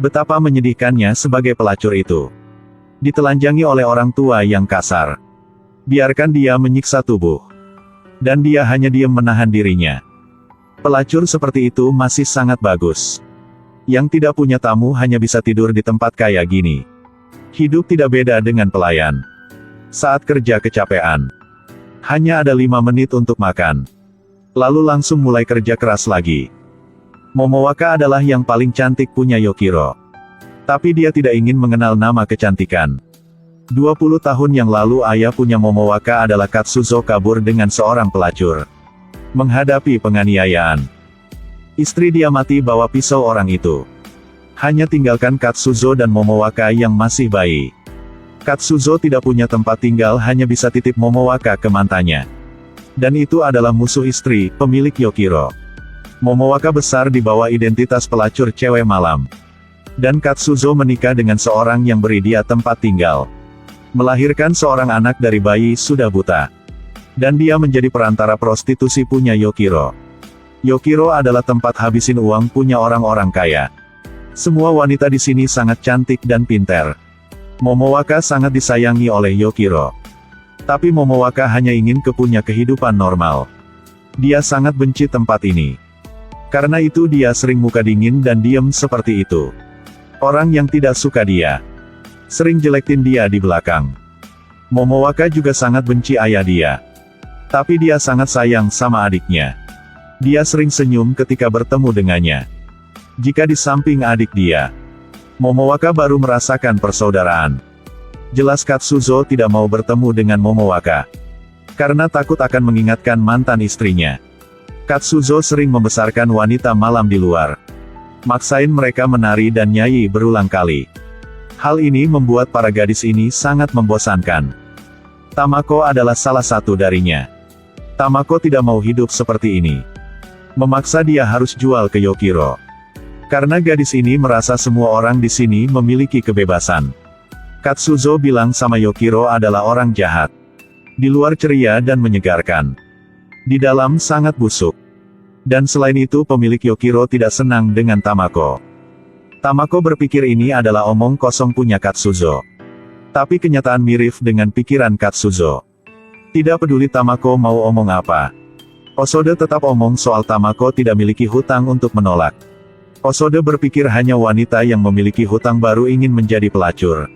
Betapa menyedihkannya sebagai pelacur itu. Ditelanjangi oleh orang tua yang kasar. Biarkan dia menyiksa tubuh. Dan dia hanya diam menahan dirinya. Pelacur seperti itu masih sangat bagus. Yang tidak punya tamu hanya bisa tidur di tempat kayak gini. Hidup tidak beda dengan pelayan. Saat kerja kecapean. Hanya ada 5 menit untuk makan. Lalu langsung mulai kerja keras lagi. Momowaka adalah yang paling cantik punya Yukiro. Tapi dia tidak ingin mengenal nama kecantikan. 20 tahun yang lalu ayah punya Momowaka adalah Katsuzo kabur dengan seorang pelacur. Menghadapi penganiayaan. Istri dia mati bawa pisau orang itu. Hanya tinggalkan Katsuzo dan Momowaka yang masih bayi. Katsuzo tidak punya tempat tinggal, hanya bisa titip Momowaka ke mantannya. Dan itu adalah musuh istri, pemilik Yukiro. Momowaka besar di bawah identitas pelacur cewek malam. Dan Katsuzo menikah dengan seorang yang beri dia tempat tinggal. Melahirkan seorang anak dari bayi sudah buta. Dan dia menjadi perantara prostitusi punya Yukiro. Yukiro adalah tempat habisin uang punya orang-orang kaya. Semua wanita di sini sangat cantik dan pintar. Momowaka sangat disayangi oleh Yukiro. Tapi Momowaka hanya ingin punya kehidupan normal. Dia sangat benci tempat ini. Karena itu dia sering muka dingin dan diam seperti itu. Orang yang tidak suka dia sering jelekin dia di belakang. Momowaka juga sangat benci ayah dia. Tapi dia sangat sayang sama adiknya. Dia sering senyum ketika bertemu dengannya. Jika di samping adik dia, Momowaka baru merasakan persaudaraan. Jelas Katsuzo tidak mau bertemu dengan Momowaka. Karena takut akan mengingatkan mantan istrinya. Katsuzo sering membesarkan wanita malam di luar. Maksain mereka menari dan nyanyi berulang kali. Hal ini membuat para gadis ini sangat membosankan. Tamako adalah salah satu darinya. Tamako tidak mau hidup seperti ini. Memaksa dia harus jual ke Yukiro. Karena gadis ini merasa semua orang di sini memiliki kebebasan. Katsuzo bilang sama Yukiro adalah orang jahat. Di luar ceria dan menyegarkan. Di dalam sangat busuk. Dan selain itu pemilik Yukiro tidak senang dengan Tamako. Tamako berpikir ini adalah omong kosong punya Katsuzo. Tapi kenyataan mirip dengan pikiran Katsuzo. Tidak peduli Tamako mau omong apa. Osode tetap omong soal Tamako tidak memiliki hutang untuk menolak. Osode berpikir hanya wanita yang memiliki hutang baru ingin menjadi pelacur.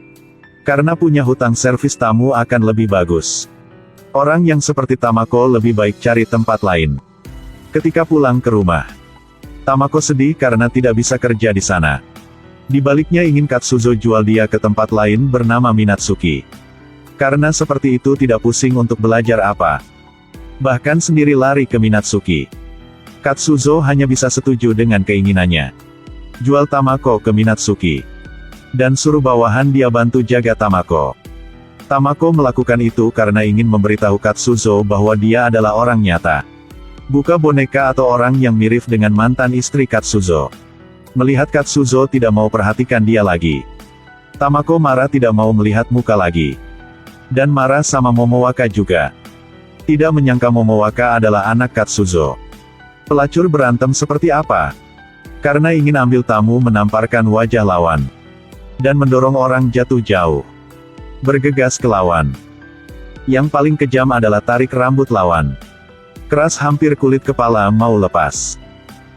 Karena punya hutang servis tamu akan lebih bagus. Orang yang seperti Tamako lebih baik cari tempat lain. Ketika pulang ke rumah, Tamako sedih karena tidak bisa kerja di sana. Di baliknya ingin Katsuzo jual dia ke tempat lain bernama Minatsuki. Karena seperti itu tidak pusing untuk belajar apa. Bahkan sendiri lari ke Minatsuki. Katsuzo hanya bisa setuju dengan keinginannya. Jual Tamako ke Minatsuki. Dan suruh bawahan dia bantu jaga Tamako. Tamako melakukan itu karena ingin memberitahu Katsuzo bahwa dia adalah orang nyata. Bukan boneka atau orang yang mirip dengan mantan istri Katsuzo. Melihat Katsuzo tidak mau perhatikan dia lagi. Tamako marah tidak mau melihat muka lagi. Dan marah sama Momowaka juga. Tidak menyangka Momowaka adalah anak Katsuzo. Pelacur berantem seperti apa? Karena ingin ambil tamu menamparkan wajah lawan. Dan mendorong orang jatuh jauh. Bergegas ke lawan. Yang paling kejam adalah tarik rambut lawan. Keras hampir kulit kepala mau lepas.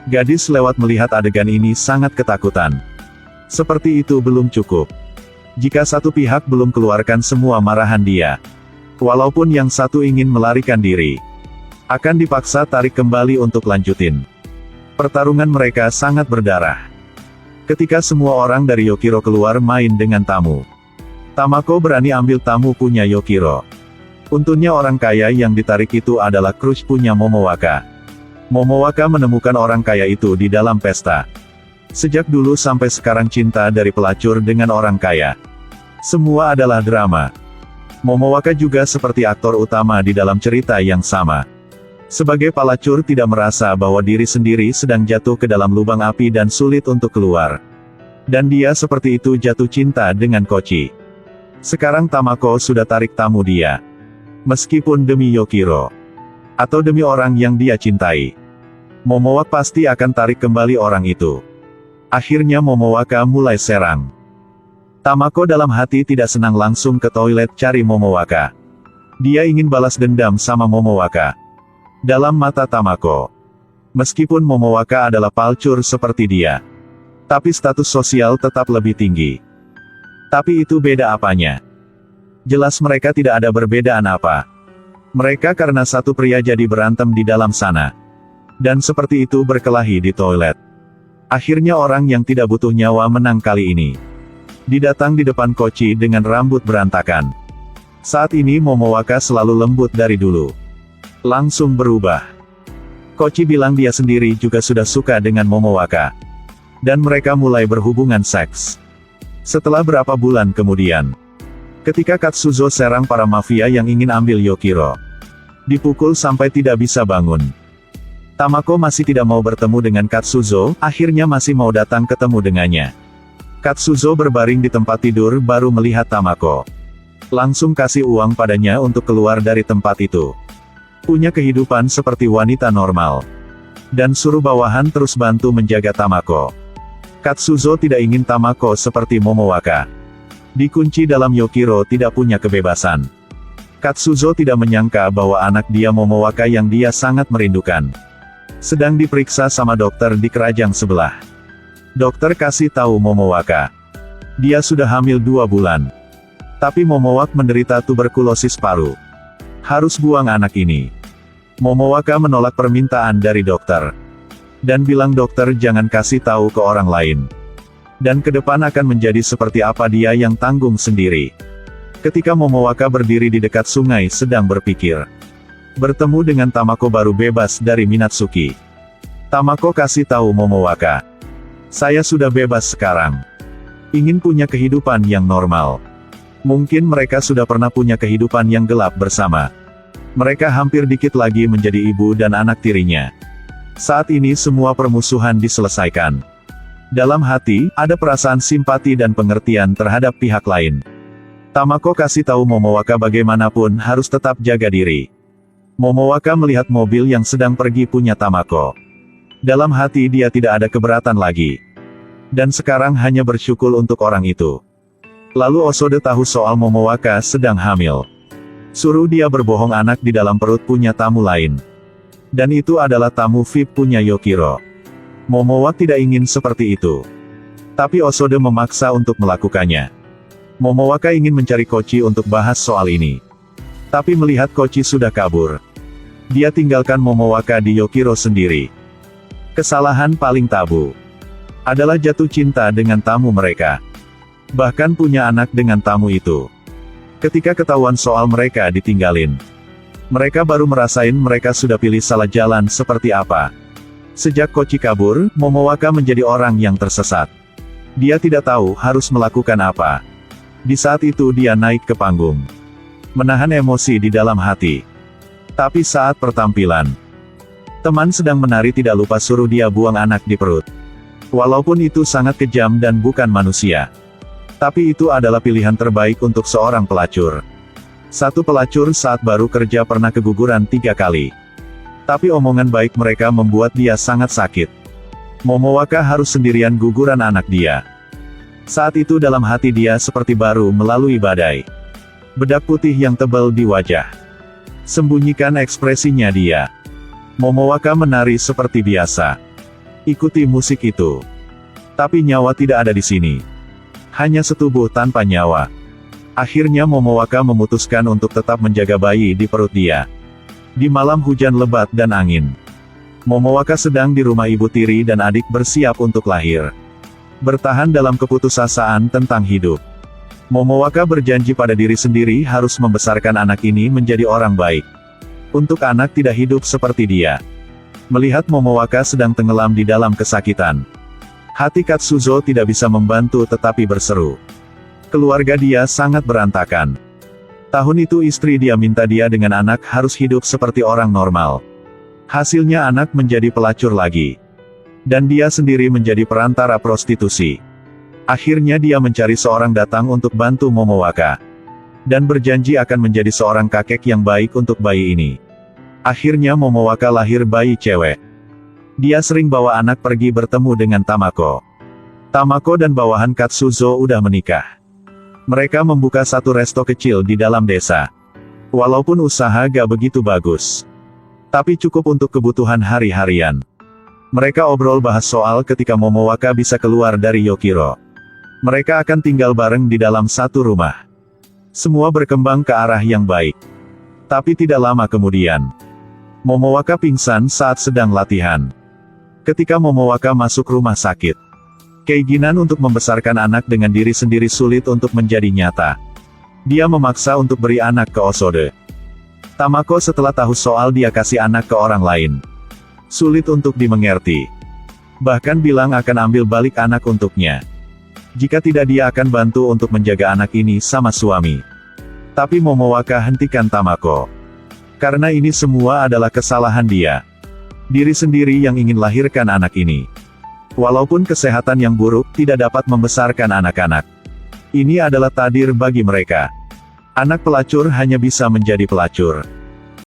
Gadis lewat melihat adegan ini sangat ketakutan. Seperti itu belum cukup. Jika satu pihak belum keluarkan semua marahan dia. Walaupun yang satu ingin melarikan diri. Akan dipaksa tarik kembali untuk lanjutin. Pertarungan mereka sangat berdarah. Ketika semua orang dari Yukiro keluar main dengan tamu. Tamako berani ambil tamu punya Yukiro. Untungnya orang kaya yang ditarik itu adalah crush punya Momowaka. Momowaka menemukan orang kaya itu di dalam pesta. Sejak dulu sampai sekarang cinta dari pelacur dengan orang kaya. Semua adalah drama. Momowaka juga seperti aktor utama di dalam cerita yang sama. Sebagai pelacur tidak merasa bahwa diri sendiri sedang jatuh ke dalam lubang api dan sulit untuk keluar. Dan dia seperti itu jatuh cinta dengan Kochi. Sekarang Tamako sudah tarik tamu dia. Meskipun demi Yukiro. Atau demi orang yang dia cintai. Momowaka pasti akan tarik kembali orang itu. Akhirnya Momowaka mulai serang. Tamako dalam hati tidak senang langsung ke toilet cari Momowaka. Dia ingin balas dendam sama Momowaka. Dalam mata Tamako, meskipun Momowaka adalah pelacur seperti dia, tapi status sosial tetap lebih tinggi. Tapi itu beda apanya? Jelas mereka tidak ada perbedaan apa. Mereka karena satu pria jadi berantem di dalam sana. Dan seperti itu berkelahi di toilet. Akhirnya orang yang tidak butuh nyawa menang kali ini. Didatang di depan Kochi dengan rambut berantakan. Saat ini Momowaka selalu lembut dari dulu. Langsung berubah. Kochi bilang dia sendiri juga sudah suka dengan Momowaka. Dan mereka mulai berhubungan seks. Setelah berapa bulan kemudian, ketika Katsuzo serang para mafia yang ingin ambil Yukiro, dipukul sampai tidak bisa bangun. Tamako masih tidak mau bertemu dengan Katsuzo, akhirnya masih mau datang ketemu dengannya. Katsuzo berbaring di tempat tidur baru melihat Tamako. Langsung kasih uang padanya untuk keluar dari tempat itu. Punya kehidupan seperti wanita normal. Dan suruh bawahan terus bantu menjaga Tamako. Katsuzo tidak ingin Tamako seperti Momowaka. Dikunci dalam Yukiro tidak punya kebebasan. Katsuzo tidak menyangka bahwa anak dia Momowaka yang dia sangat merindukan sedang diperiksa sama dokter di kerajaan sebelah. Dokter kasih tahu Momowaka, dia sudah hamil 2 bulan. Tapi Momowaka menderita tuberkulosis paru. Harus buang anak ini. Momowaka menolak permintaan dari dokter. Dan bilang dokter jangan kasih tahu ke orang lain. Dan ke depan akan menjadi seperti apa dia yang tanggung sendiri. Ketika Momowaka berdiri di dekat sungai sedang berpikir. Bertemu dengan Tamako baru bebas dari Minatsuki. Tamako kasih tahu Momowaka. Saya sudah bebas sekarang. Ingin punya kehidupan yang normal. Mungkin mereka sudah pernah punya kehidupan yang gelap bersama. Mereka hampir dikit lagi menjadi ibu dan anak tirinya. Saat ini semua permusuhan diselesaikan. Dalam hati, ada perasaan simpati dan pengertian terhadap pihak lain. Tamako kasih tahu Momowaka bagaimanapun harus tetap jaga diri. Momowaka melihat mobil yang sedang pergi punya Tamako. Dalam hati dia tidak ada keberatan lagi. Dan sekarang hanya bersyukur untuk orang itu. Lalu Osoda tahu soal Momowaka sedang hamil. Suruh dia berbohong anak di dalam perut punya tamu lain. Dan itu adalah tamu VIP punya Yukiro. Momowaka tidak ingin seperti itu. Tapi Osoda memaksa untuk melakukannya. Momowaka ingin mencari Kochi untuk bahas soal ini. Tapi melihat Kochi sudah kabur. Dia tinggalkan Momowaka di Yukiro sendiri. Kesalahan paling tabu adalah jatuh cinta dengan tamu mereka. Bahkan punya anak dengan tamu itu. Ketika ketahuan soal mereka ditinggalin, mereka baru merasain mereka sudah pilih salah jalan seperti apa. Sejak Kochi kabur, Momowaka menjadi orang yang tersesat. Dia tidak tahu harus melakukan apa. Di saat itu dia naik ke panggung. Menahan emosi di dalam hati. Tapi saat pertampilan, teman sedang menari tidak lupa suruh dia buang anak di perut. Walaupun itu sangat kejam dan bukan manusia. Tapi itu adalah pilihan terbaik untuk seorang pelacur. Satu pelacur saat baru kerja pernah keguguran 3 kali. Tapi omongan baik mereka membuat dia sangat sakit. Momowaka harus sendirian guguran anak dia. Saat itu dalam hati dia seperti baru melalui badai. Bedak putih yang tebal di wajah. Sembunyikan ekspresinya dia. Momowaka menari seperti biasa. Ikuti musik itu. Tapi nyawa tidak ada di sini. Hanya setubuh tanpa nyawa. Akhirnya Momowaka memutuskan untuk tetap menjaga bayi di perut dia. Di malam hujan lebat dan angin. Momowaka sedang di rumah ibu tiri dan adik bersiap untuk lahir. Bertahan dalam keputusasaan tentang hidup. Momowaka berjanji pada diri sendiri harus membesarkan anak ini menjadi orang baik. Untuk anak tidak hidup seperti dia. Melihat Momowaka sedang tenggelam di dalam kesakitan. Hati Katsuzo tidak bisa membantu tetapi berseru. Keluarga dia sangat berantakan. Tahun itu istri dia minta dia dengan anak harus hidup seperti orang normal. Hasilnya anak menjadi pelacur lagi. Dan dia sendiri menjadi perantara prostitusi. Akhirnya dia mencari seorang datang untuk bantu Momowaka. Dan berjanji akan menjadi seorang kakek yang baik untuk bayi ini. Akhirnya Momowaka lahir bayi cewek. Dia sering bawa anak pergi bertemu dengan Tamako. Tamako dan bawahan Katsuzo udah menikah. Mereka membuka satu resto kecil di dalam desa. Walaupun usaha gak begitu bagus, tapi cukup untuk kebutuhan hari-harian. Mereka obrol bahas soal ketika Momowaka bisa keluar dari Yokiro. Mereka akan tinggal bareng di dalam satu rumah. Semua berkembang ke arah yang baik. Tapi tidak lama kemudian, Momowaka pingsan saat sedang latihan. Ketika Momowaka masuk rumah sakit, keinginan untuk membesarkan anak dengan diri sendiri sulit untuk menjadi nyata. Dia memaksa untuk beri anak ke Osode. Tamako setelah tahu soal dia kasih anak ke orang lain, sulit untuk dimengerti. Bahkan bilang akan ambil balik anak untuknya. Jika tidak dia akan bantu untuk menjaga anak ini sama suami. Tapi Momowaka hentikan Tamako. Karena ini semua adalah kesalahan dia. Diri sendiri yang ingin lahirkan anak ini. Walaupun kesehatan yang buruk tidak dapat membesarkan anak-anak. Ini adalah takdir bagi mereka. Anak pelacur hanya bisa menjadi pelacur.